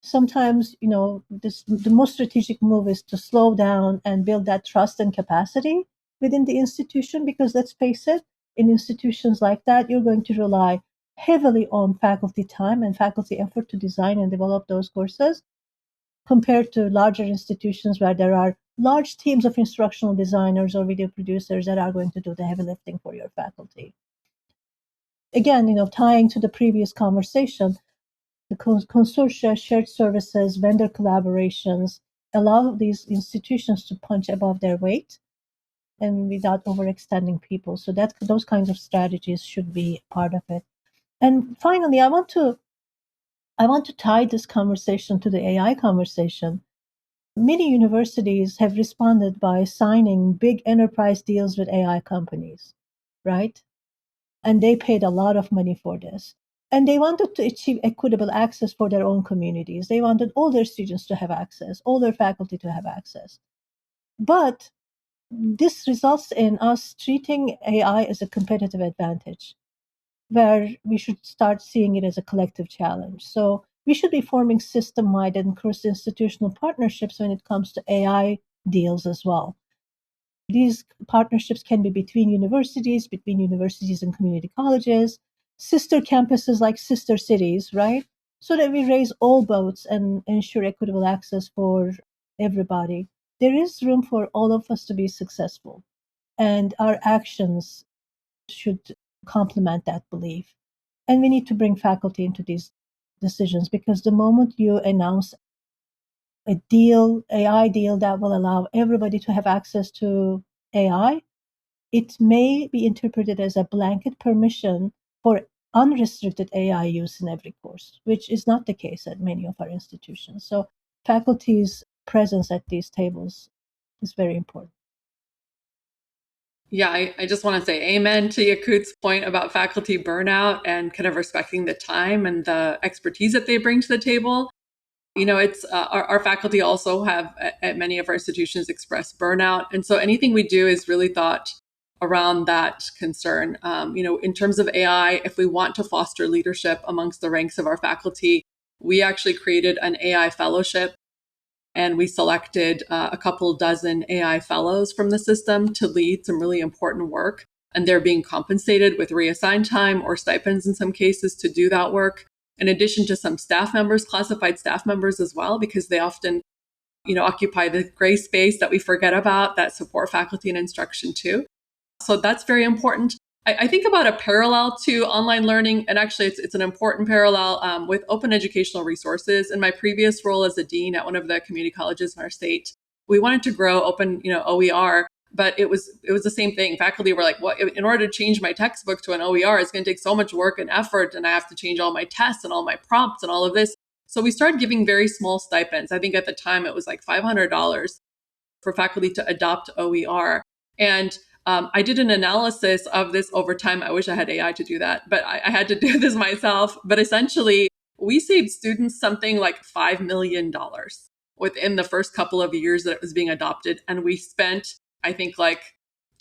Sometimes, the most strategic move is to slow down and build that trust and capacity within the institution, because let's face it, in institutions like that, you're going to rely heavily on faculty time and faculty effort to design and develop those courses, compared to larger institutions where there are large teams of instructional designers or video producers that are going to do the heavy lifting for your faculty. Again, tying to the previous conversation, the consortia, shared services, vendor collaborations allow these institutions to punch above their weight and without overextending people. So that those kinds of strategies should be part of it. And finally, I want to tie this conversation to the AI conversation. Many universities have responded by signing big enterprise deals with AI companies, right? And they paid a lot of money for this. And they wanted to achieve equitable access for their own communities. They wanted all their students to have access, all their faculty to have access. But this results in us treating AI as a competitive advantage, where we should start seeing it as a collective challenge. So we should be forming system-wide and cross-institutional partnerships when it comes to AI deals as well. These partnerships can be between universities and community colleges, sister campuses like sister cities, right? So that we raise all boats and ensure equitable access for everybody. There is room for all of us to be successful, and our actions should complement that belief. And we need to bring faculty into these decisions, because the moment you announce a deal, AI deal that will allow everybody to have access to AI, it may be interpreted as a blanket permission for unrestricted AI use in every course, which is not the case at many of our institutions. So faculty's presence at these tables is very important. Yeah, I just want to say amen to Yakut's point about faculty burnout and kind of respecting the time and the expertise that they bring to the table. It's our faculty also have at many of our institutions expressed burnout. And so anything we do is really thought around that concern. In terms of AI, if we want to foster leadership amongst the ranks of our faculty, we actually created an AI fellowship, and we selected a couple dozen AI fellows from the system to lead some really important work. And they're being compensated with reassigned time or stipends in some cases to do that work, in addition to some staff members, classified staff members as well, because they often, occupy the gray space that we forget about that support faculty and instruction too. So that's very important. I think about a parallel to online learning, and actually it's an important parallel with open educational resources. In my previous role as a dean at one of the community colleges in our state, we wanted to grow open, OER, but it was the same thing. Faculty were like, well, in order to change my textbook to an OER, it's going to take so much work and effort, and I have to change all my tests and all my prompts and all of this. So we started giving very small stipends. I think at the time it was like $500 for faculty to adopt OER. And I did an analysis of this over time. I wish I had AI to do that, but I had to do this myself. But essentially, we saved students something like $5 million within the first couple of years that it was being adopted. And we spent, I think, like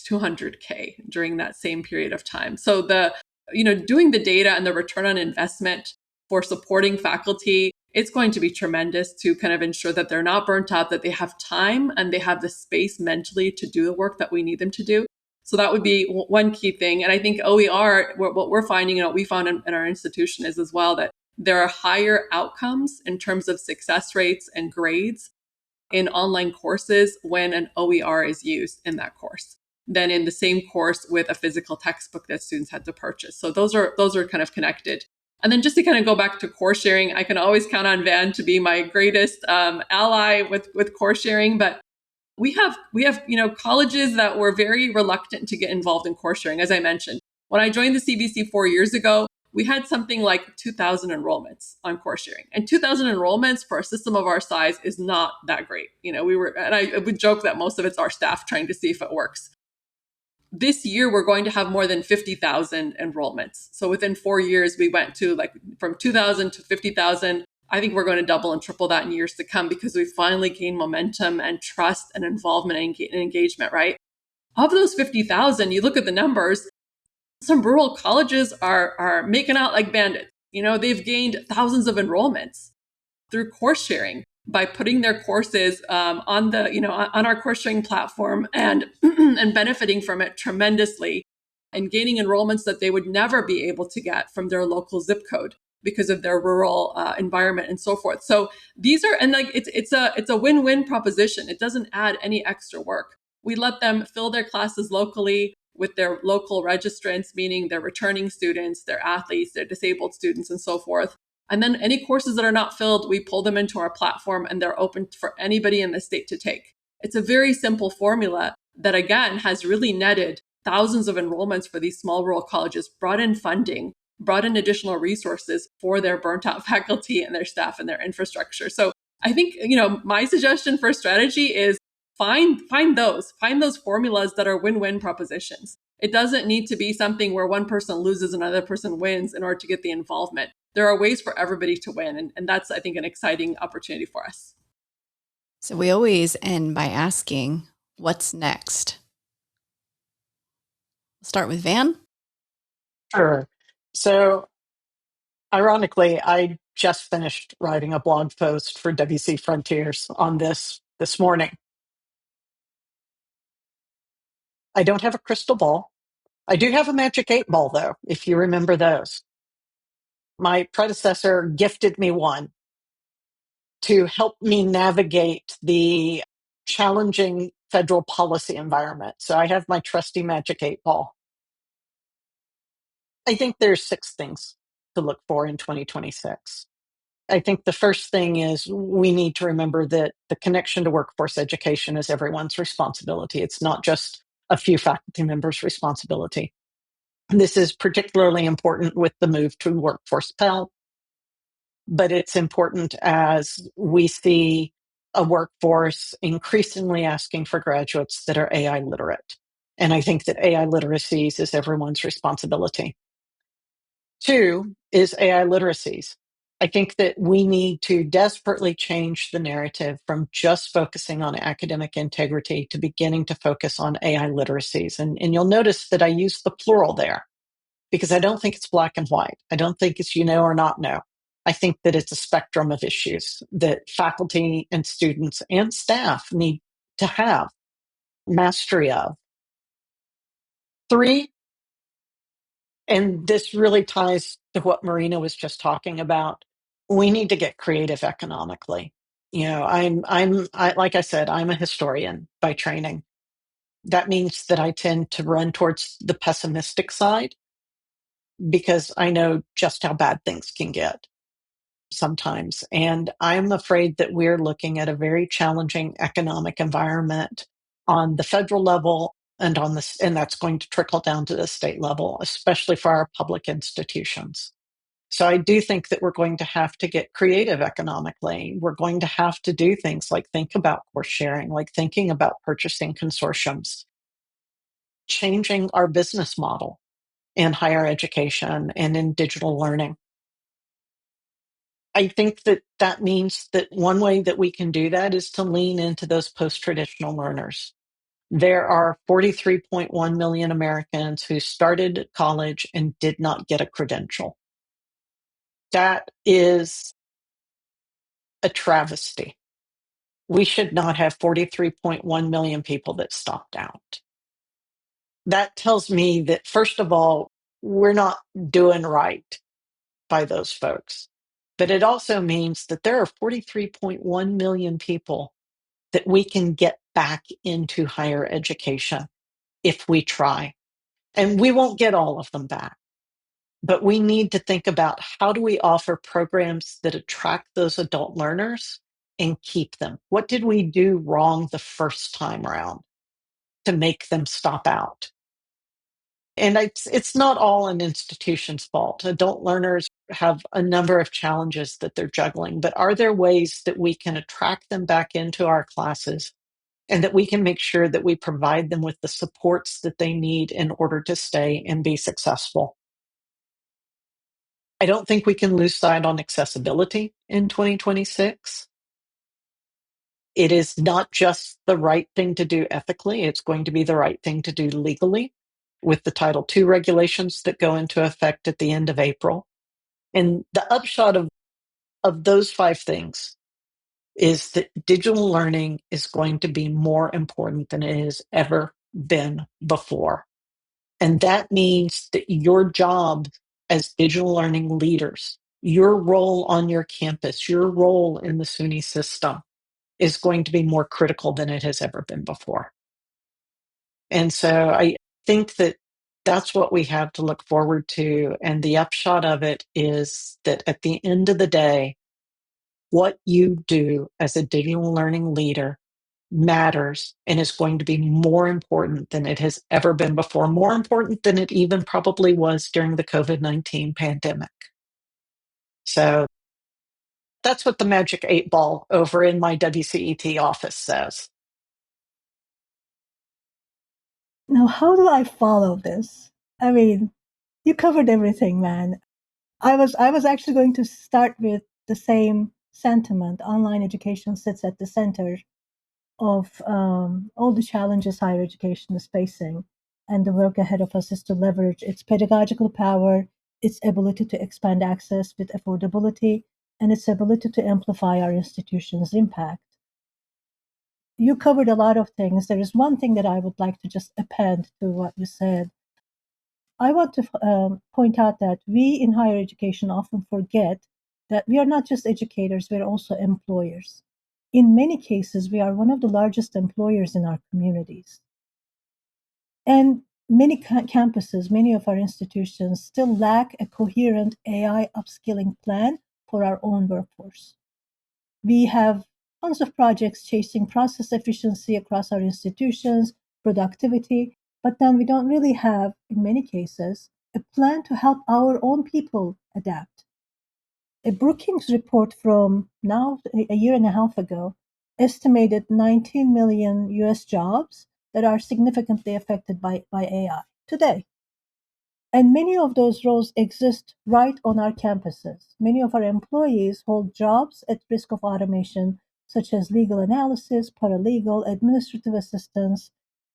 $200K during that same period of time. So doing the data and the return on investment for supporting faculty, it's going to be tremendous to kind of ensure that they're not burnt out, that they have time and they have the space mentally to do the work that we need them to do. So that would be one key thing. And I think OER, what we're finding and what we found in our institution is as well that there are higher outcomes in terms of success rates and grades in online courses when an OER is used in that course than in the same course with a physical textbook that students had to purchase. So those are kind of connected. And then just to kind of go back to course sharing, I can always count on Van to be my greatest ally with course sharing. But we have colleges that were very reluctant to get involved in course sharing. As I mentioned, when I joined the CBC 4 years ago, we had something like 2,000 enrollments on course sharing, and 2,000 enrollments for a system of our size is not that great. And I would joke that most of it's our staff trying to see if it works. this year we're going to have more than 50,000 enrollments. So within 4 years, we went to like from 2,000 to 50,000. I think we're going to double and triple that in years to come because we finally gained momentum and trust and involvement and engagement, right? Of those 50,000, you look at the numbers, some rural colleges are making out like bandits. They've gained thousands of enrollments through course sharing by putting their courses on the on our course sharing platform and and benefiting from it tremendously and gaining enrollments that they would never be able to get from their local zip code because of their rural environment and so forth. So these are, and like it's a win-win proposition. It doesn't add any extra work. We let them fill their classes locally with their local registrants, meaning their returning students, their athletes, their disabled students, and so forth. And then any courses that are not filled, we pull them into our platform and they're open for anybody in the state to take. It's a very simple formula that, again, has really netted thousands of enrollments for these small rural colleges, brought in funding, brought in additional resources for their burnt out faculty and their staff and their infrastructure. So I think, my suggestion for strategy is find those formulas that are win-win propositions. It doesn't need to be something where one person loses and another person wins in order to get the involvement. There are ways for everybody to win. And that's, I think, an exciting opportunity for us. So we always end by asking, what's next? Start with Van. Sure. So, ironically, I just finished writing a blog post for WC Frontiers on this morning. I don't have a crystal ball. I do have a magic 8 ball, though, if you remember those. My predecessor gifted me one to help me navigate the challenging federal policy environment. So I have my trusty magic 8 ball. I think there's 6 things to look for in 2026. I think the first thing is we need to remember that the connection to workforce education is everyone's responsibility. It's not just a few faculty members' responsibility. This is particularly important with the move to Workforce Pell, but it's important as we see a workforce increasingly asking for graduates that are AI literate. And I think that AI literacies is everyone's responsibility. 2 is AI literacies. I think that we need to desperately change the narrative from just focusing on academic integrity to beginning to focus on AI literacies. And you'll notice that I use the plural there because I don't think it's black and white. I don't think it's or not know. I think that it's a spectrum of issues that faculty and students and staff need to have mastery of. 3, and this really ties to what Marina was just talking about. We need to get creative economically. Like I said, I'm a historian by training. That means that I tend to run towards the pessimistic side because I know just how bad things can get sometimes. And I'm afraid that we're looking at a very challenging economic environment on the federal level and that's going to trickle down to the state level, especially for our public institutions. So I do think that we're going to have to get creative economically. We're going to have to do things like think about course sharing, like thinking about purchasing consortiums, changing our business model in higher education and in digital learning. I think that means that one way that we can do that is to lean into those post-traditional learners. There are 43.1 million Americans who started college and did not get a credential. That is a travesty. We should not have 43.1 million people that stopped out. That tells me that, first of all, we're not doing right by those folks. But it also means that there are 43.1 million people that we can get back into higher education if we try. And we won't get all of them back. But we need to think about how do we offer programs that attract those adult learners and keep them? What did we do wrong the first time around to make them stop out? And it's not all an institution's fault. Adult learners have a number of challenges that they're juggling, but are there ways that we can attract them back into our classes and that we can make sure that we provide them with the supports that they need in order to stay and be successful. I don't think we can lose sight on accessibility in 2026. It is not just the right thing to do ethically, it's going to be the right thing to do legally with the Title II regulations that go into effect at the end of April. And the upshot of those 5 things is that digital learning is going to be more important than it has ever been before. And that means that your job as digital learning leaders, your role on your campus, your role in the SUNY system is going to be more critical than it has ever been before. And so I think that that's what we have to look forward to. And the upshot of it is that at the end of the day, what you do as a digital learning leader matters and is going to be more important than it has ever been before, more important than it even probably was during the COVID-19 pandemic. So that's what the magic 8 ball over in my WCET office says. Now, how do I follow this? I mean, you covered everything, man. I was actually going to start with the same sentiment. Online education sits at the center of all the challenges higher education is facing, and the work ahead of us is to leverage its pedagogical power, its ability to expand access with affordability, and its ability to amplify our institution's impact. You covered a lot of things. There is one thing that I would like to just append to what you said. I want to point out that we in higher education often forget that we are not just educators, we're also employers. In many cases, we are one of the largest employers in our communities. And many campuses, many of our institutions still lack a coherent AI upskilling plan for our own workforce. We have tons of projects chasing process efficiency across our institutions, productivity, but then we don't really have, in many cases, a plan to help our own people adapt. A Brookings report from now a year and a half ago estimated 19 million US jobs that are significantly affected by AI today. And many of those roles exist right on our campuses. Many of our employees hold jobs at risk of automation, such as legal analysis, paralegal, administrative assistance,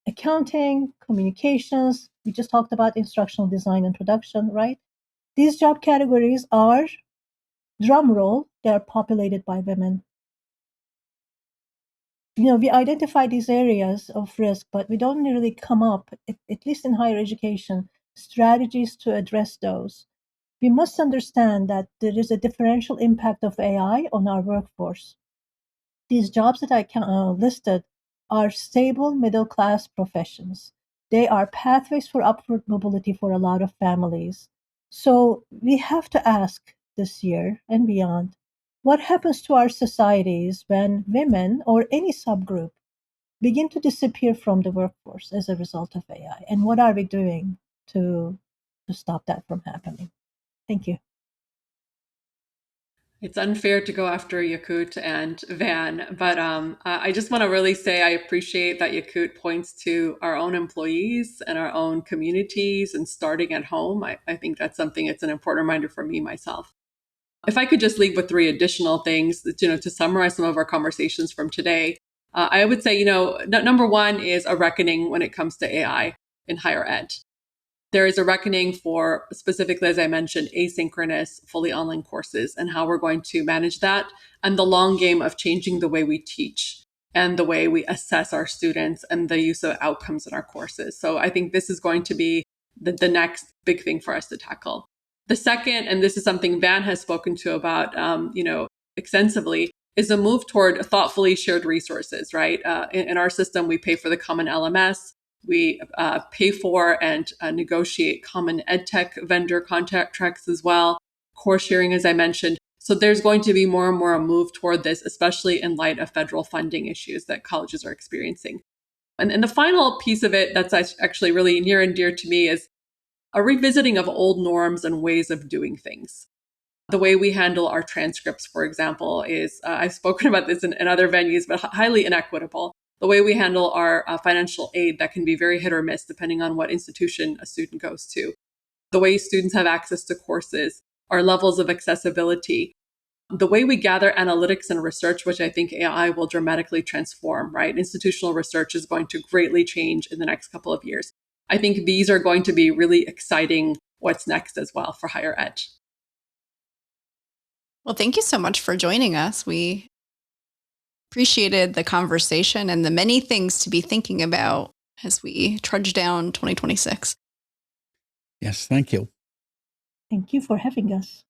accounting, communications. We just talked about instructional design and production, right? These job categories are, drum roll, they are populated by women. We identify these areas of risk, but we don't really come up, at least in higher education, strategies to address those. We must understand that there is a differential impact of AI on our workforce. These jobs that I listed are stable middle class professions. They are pathways for upward mobility for a lot of families. So we have to ask this year and beyond, what happens to our societies when women or any subgroup begin to disappear from the workforce as a result of AI? And what are we doing to stop that from happening? Thank you. It's unfair to go after Yakut and Van, but I just want to really say I appreciate that Yakut points to our own employees and our own communities and starting at home. I think that's something, it's an important reminder for me myself. If I could just leave with 3 additional things that, to summarize some of our conversations from today, I would say, number one is a reckoning when it comes to AI in higher ed. There is a reckoning for, specifically, as I mentioned, asynchronous, fully online courses and how we're going to manage that, and the long game of changing the way we teach and the way we assess our students and the use of outcomes in our courses. So I think this is going to be the next big thing for us to tackle. The second, and this is something Van has spoken to about, extensively, is a move toward thoughtfully shared resources, right? In our system, we pay for the common LMS. We pay for and negotiate common edtech vendor contracts as well, course sharing, as I mentioned. So there's going to be more and more a move toward this, especially in light of federal funding issues that colleges are experiencing. And the final piece of it that's actually really near and dear to me is a revisiting of old norms and ways of doing things. The way we handle our transcripts, for example, is, I've spoken about this in other venues, but highly inequitable. the way we handle our financial aid that can be very hit or miss depending on what institution a student goes to, the way students have access to courses, our levels of accessibility, the way we gather analytics and research, which I think AI will dramatically transform, right? Institutional research is going to greatly change in the next couple of years. I think these are going to be really exciting what's next as well for higher ed. Well, thank you so much for joining us. We appreciated the conversation and the many things to be thinking about as we trudge down 2026. Yes, thank you. Thank you for having us.